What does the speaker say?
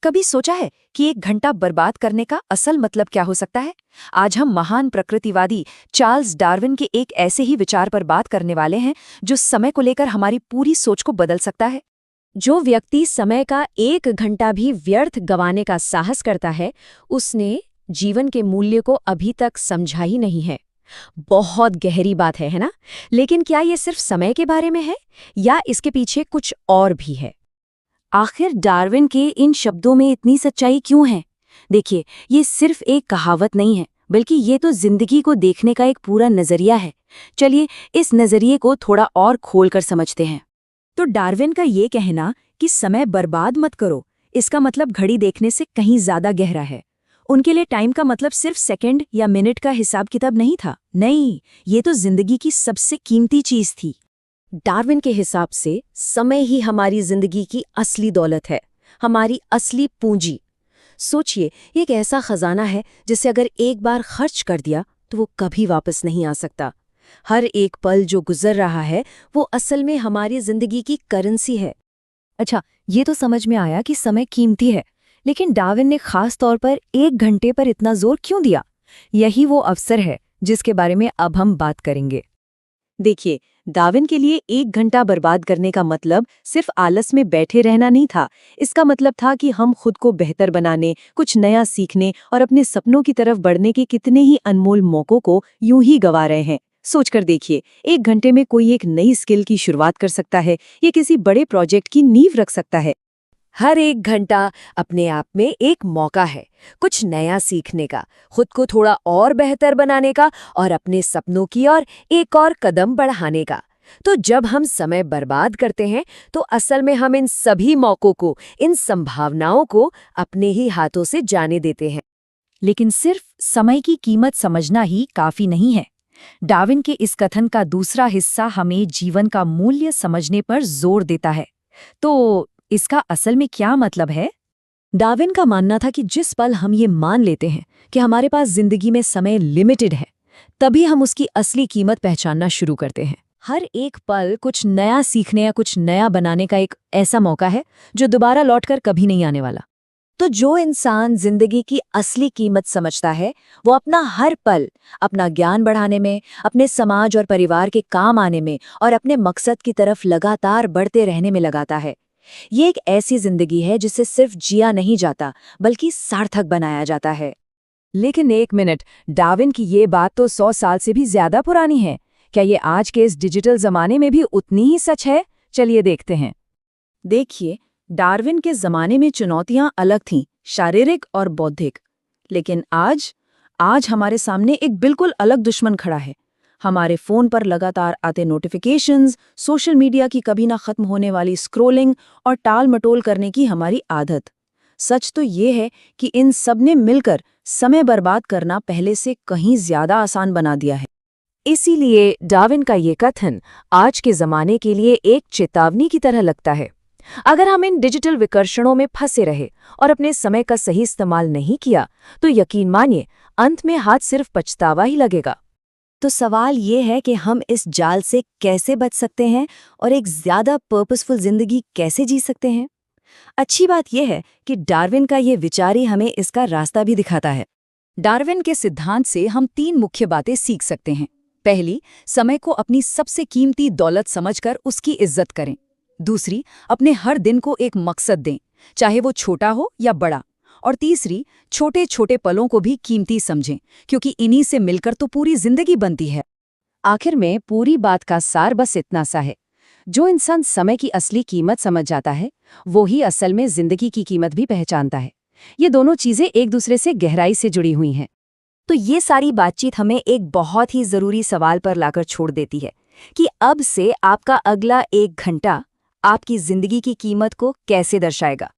कभी सोचा है कि 1 घंटा बर्बाद करने का असल मतलब क्या हो सकता है? आज हम महान प्रकृतिवादी चार्ल्स डार्विन के एक ऐसे ही विचार पर बात करने वाले हैं जो समय को लेकर हमारी पूरी सोच को बदल सकता है। जो व्यक्ति समय का 1 घंटा भी व्यर्थ गंवाने का साहस करता है, उसने जीवन के मूल्य को अभी तक समझा ही नहीं है। बहुत गहरी बात है ना? लेकिन क्या ये सिर्फ समय के बारे में है या इसके पीछे कुछ और भी है? आखिर डार्विन के इन शब्दों में इतनी सच्चाई क्यों है? देखिए, ये सिर्फ एक कहावत नहीं है, बल्कि ये तो जिंदगी को देखने का एक पूरा नजरिया है। चलिए इस नजरिए को थोड़ा और खोलकर समझते हैं। तो डार्विन का ये कहना कि समय बर्बाद मत करो, इसका मतलब घड़ी देखने से कहीं ज्यादा गहरा है। उनके लिए टाइम का मतलब सिर्फ सेकंड या मिनट का हिसाब किताब नहीं था। नहीं, ये तो जिंदगी की सबसे कीमती चीज थी। डार्विन के हिसाब से समय ही हमारी जिंदगी की असली दौलत है, हमारी असली पूंजी। सोचिए, ये एक ऐसा खजाना है जिसे अगर एक बार खर्च कर दिया तो वो कभी वापस नहीं आ सकता। हर एक पल जो गुजर रहा है वो असल में हमारी जिंदगी की करेंसी है। अच्छा, ये तो समझ में आया कि समय कीमती है, लेकिन डार्विन ने खास तौर पर 1 घंटे पर इतना जोर क्यों दिया? यही वो अवसर है जिसके बारे में अब हम बात करेंगे। देखिए, डार्विन के लिए 1 घंटा बर्बाद करने का मतलब सिर्फ आलस में बैठे रहना नहीं था। इसका मतलब था कि हम खुद को बेहतर बनाने, कुछ नया सीखने और अपने सपनों की तरफ बढ़ने के कितने ही अनमोल मौकों को यूं ही गंवा रहे हैं। सोचकर देखिए, 1 घंटे में कोई एक नई स्किल की शुरुआत कर सकता है, ये किसी बड़े प्रोजेक्ट की नींव रख सकता है। हर 1 घंटा अपने आप में एक मौका है, कुछ नया सीखने का, खुद को थोड़ा और बेहतर बनाने का और अपने सपनों की ओर एक और कदम बढ़ाने का। तो जब हम समय बर्बाद करते हैं तो असल में हम इन सभी मौकों को, इन संभावनाओं को अपने ही हाथों से जाने देते हैं। लेकिन सिर्फ समय की कीमत समझना ही काफी नहीं है। डार्विन के इस कथन का दूसरा हिस्सा हमें जीवन का मूल्य समझने पर जोर देता है। तो इसका असल में क्या मतलब है? डार्विन का मानना था कि जिस पल हम ये मान लेते हैं कि हमारे पास जिंदगी में समय लिमिटेड है, तभी हम उसकी असली कीमत पहचानना शुरू करते हैं। हर एक पल कुछ नया सीखने या कुछ नया बनाने का एक ऐसा मौका है जो दोबारा लौटकर कभी नहीं आने वाला। तो जो इंसान जिंदगी की असली कीमत समझता है, वो अपना हर पल अपना ज्ञान बढ़ाने में, अपने समाज और परिवार के काम आने में और अपने मकसद की तरफ लगातार बढ़ते रहने में लगाता है। ये एक ऐसी जिंदगी है जिसे सिर्फ जिया नहीं जाता, बल्कि सार्थक बनाया जाता है। लेकिन एक मिनट, डार्विन की ये बात तो 100 साल से भी ज्यादा पुरानी है। क्या ये आज के इस डिजिटल जमाने में भी उतनी ही सच है? चलिए देखते हैं। देखिए, डार्विन के जमाने में चुनौतियां अलग थीं, शारीरिक और बौद्धिक। लेकिन आज हमारे सामने एक बिल्कुल अलग दुश्मन खड़ा है। हमारे फोन पर लगातार आते नोटिफिकेशंस, सोशल मीडिया की कभी ना खत्म होने वाली स्क्रोलिंग और टाल मटोल करने की हमारी आदत। सच तो ये है कि इन सब ने मिलकर समय बर्बाद करना पहले से कहीं ज्यादा आसान बना दिया है। इसीलिए डार्विन का ये कथन आज के जमाने के लिए एक चेतावनी की तरह लगता है। अगर हम इन डिजिटल विकर्षणों में फंसे रहे और अपने समय का सही इस्तेमाल नहीं किया, तो यकीन मानिए अंत में हाथ सिर्फ पछतावा ही लगेगा। तो सवाल ये है कि हम इस जाल से कैसे बच सकते हैं और एक ज्यादा पर्पसफुल जिंदगी कैसे जी सकते हैं? अच्छी बात यह है कि डार्विन का ये विचार ही हमें इसका रास्ता भी दिखाता है। डार्विन के सिद्धांत से हम 3 मुख्य बातें सीख सकते हैं। पहली, समय को अपनी सबसे कीमती दौलत समझकर उसकी इज्जत करें। दूसरी, अपने हर दिन को एक मकसद दें, चाहे वो छोटा हो या बड़ा। और तीसरी, छोटे छोटे पलों को भी कीमती समझें, क्योंकि इन्हीं से मिलकर तो पूरी जिंदगी बनती है। आखिर में पूरी बात का सार बस इतना सा है, जो इंसान समय की असली कीमत समझ जाता है, वो ही असल में जिंदगी की कीमत भी पहचानता है। ये दोनों चीजें एक दूसरे से गहराई से जुड़ी हुई हैं। तो ये सारी बातचीत हमें एक बहुत ही जरूरी सवाल पर लाकर छोड़ देती है कि अब से आपका अगला 1 घंटा आपकी जिंदगी की कीमत को कैसे दर्शाएगा।